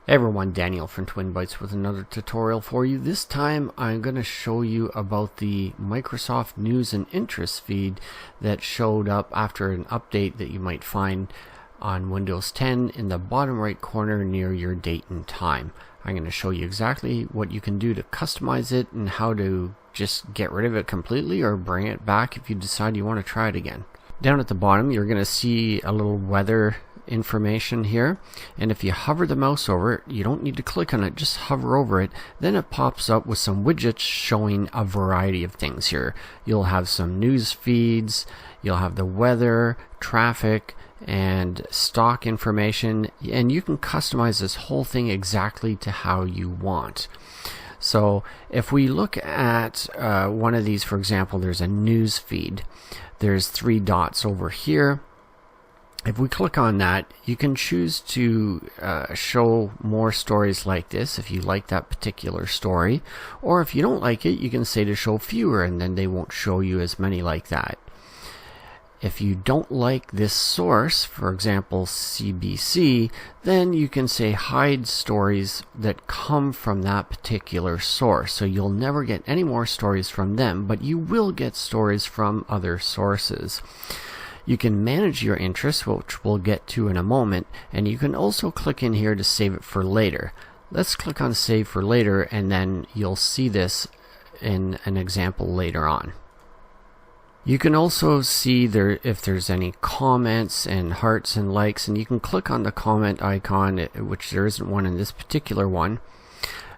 Hey everyone, Daniel from Twin Bytes with another tutorial for you. This time I'm going to show you about the Microsoft News and Interest feed that showed up after an update that you might find on Windows 10 in the bottom right corner near your date and time. I'm going to show you exactly what you can do to customize it and how to just get rid of it completely or bring it back if you decide you want to try it again. Down at the bottom you're going to see a little weather information here, and if you hover the mouse over it, you don't need to click on it, just hover over it, then it pops up with some widgets showing a variety of things here. You'll have some news feeds, you'll have the weather, traffic, and stock information, and you can customize this whole thing exactly to how you want. So if we look at one of these, for example, there's a news feed. There's three dots over here. If we click on that, you can choose to show more stories like this if you like that particular story, or if you don't like it, you can say to show fewer, and then they won't show you as many like that. If you don't like this source, for example CBC, then you can say hide stories that come from that particular source. So you'll never get any more stories from them, but you will get stories from other sources. You can manage your interests, which we'll get to in a moment, and you can also click in here to save it for later. Let's click on save for later, and then you'll see this in an example later on. You can also see there if there's any comments and hearts and likes, and you can click on the comment icon, which there isn't one in this particular one,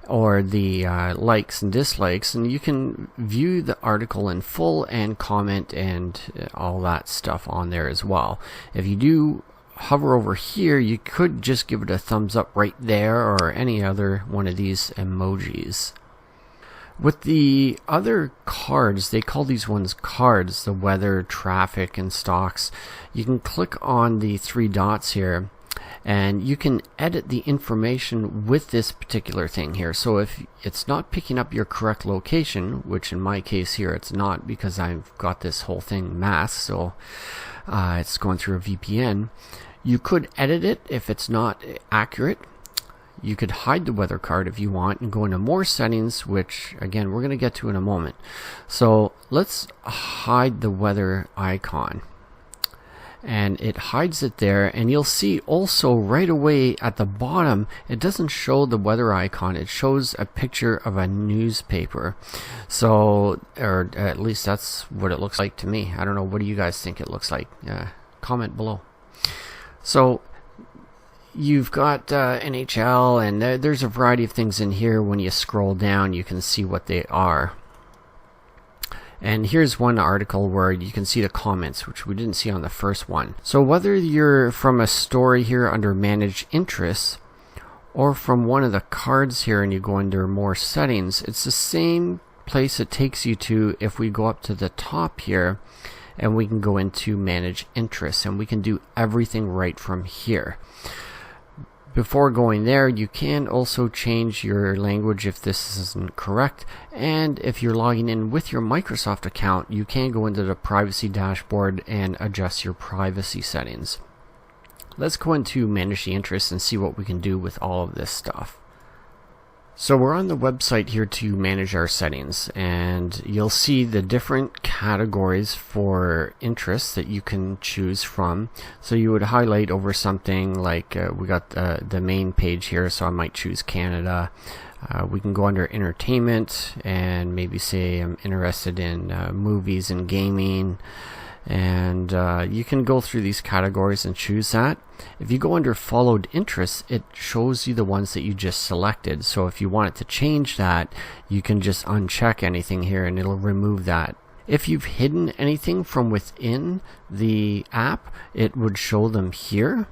or the likes and dislikes, and you can view the article in full and comment and all that stuff on there as well. If you do hover over here, you could just give it a thumbs up right there, or any other one of these emojis. With the other cards, they call these ones cards, the weather, traffic, and stocks. You can click on the three dots here, and you can edit the information with this particular thing here. So if it's not picking up your correct location, which in my case here it's not, because I've got this whole thing masked, so it's going through a VPN, you could edit it if it's not accurate. You could hide the weather card if you want and go into more settings, which again we're going to get to in a moment. So let's hide the weather icon, and it hides it there, and you'll see also right away at the bottom it doesn't show the weather icon, it shows a picture of a newspaper. So, or at least that's what it looks like to me. I don't know, what do you guys think it looks like? Comment below. So you've got NHL, and there's a variety of things in here. When you scroll down you can see what they are. And here's one article where you can see the comments, which we didn't see on the first one. So whether you're from a story here under manage interests, or from one of the cards here and you go under more settings, it's the same place it takes you to if we go up to the top here, and we can go into manage interests, and we can do everything right from here. Before going there, you can also change your language if this isn't correct, and if you're logging in with your Microsoft account, you can go into the privacy dashboard and adjust your privacy settings. Let's go into manage the interests and see what we can do with all of this stuff. So we're on the website here to manage our settings, and you'll see the different categories for interests that you can choose from. So you would highlight over something like we got the main page here, so I might choose Canada. We can go under entertainment and maybe say I'm interested in movies and gaming, and you can go through these categories and choose that. If you go under followed interests, it shows you the ones that you just selected. So if you want it to change that, you can just uncheck anything here and it'll remove that. If you've hidden anything from within the app, it would show them here.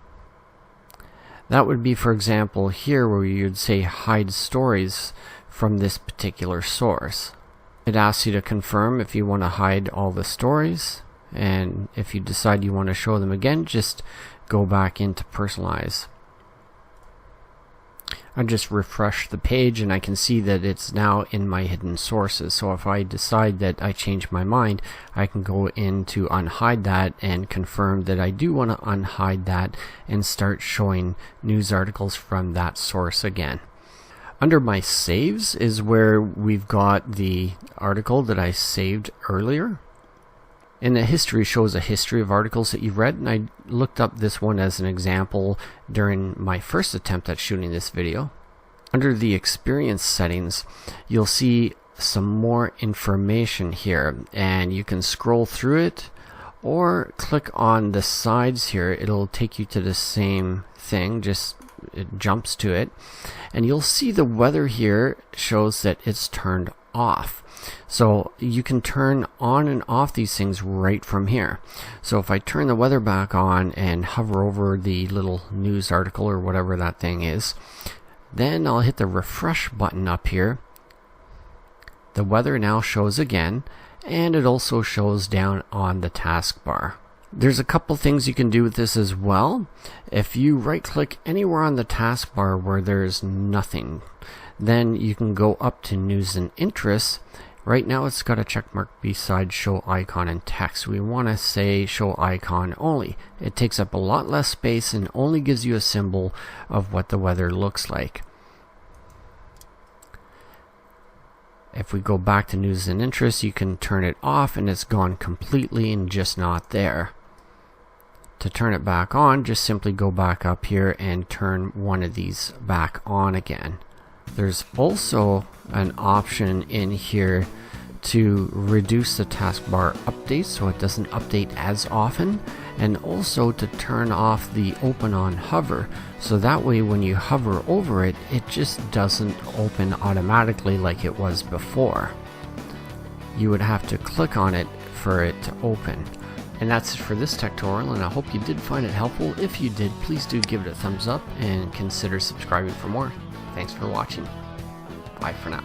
That would be, for example, here where you'd say hide stories from this particular source. It asks you to confirm if you want to hide all the stories, and if you decide you want to show them again, just go back into personalize. I just refresh the page and I can see that it's now in my hidden sources. So if I decide that I change my mind, I can go in to unhide that and confirm that I do want to unhide that and start showing news articles from that source again. Under my saves is where we've got the article that I saved earlier. And the history shows a history of articles that you've read, and I looked up this one as an example during my first attempt at shooting this video. Under the experience settings, you'll see some more information here, and you can scroll through it or click on the sides here. It'll take you to the same thing, just it jumps to it, and you'll see the weather here shows that it's turned off. So you can turn on and off these things right from here. So if I turn the weather back on and hover over the little news article or whatever that thing is, then I'll hit the refresh button up here. The weather now shows again, and it also shows down on the taskbar. There's a couple things you can do with this as well. If you right click anywhere on the taskbar where there's nothing, then you can go up to news and interests. Right now it's got a check mark beside show icon and text. We want to say show icon only. It takes up a lot less space and only gives you a symbol of what the weather looks like. If we go back to news and interests, you can turn it off and it's gone completely and just not there. To turn it back on, just simply go back up here and turn one of these back on again. There's also an option in here to reduce the taskbar update so it doesn't update as often, and also to turn off the open on hover, so that way when you hover over it, it just doesn't open automatically like it was before. You would have to click on it for it to open. And that's it for this tutorial, and I hope you did find it helpful. If you did, please do give it a thumbs up and consider subscribing for more. Thanks for watching. Bye for now.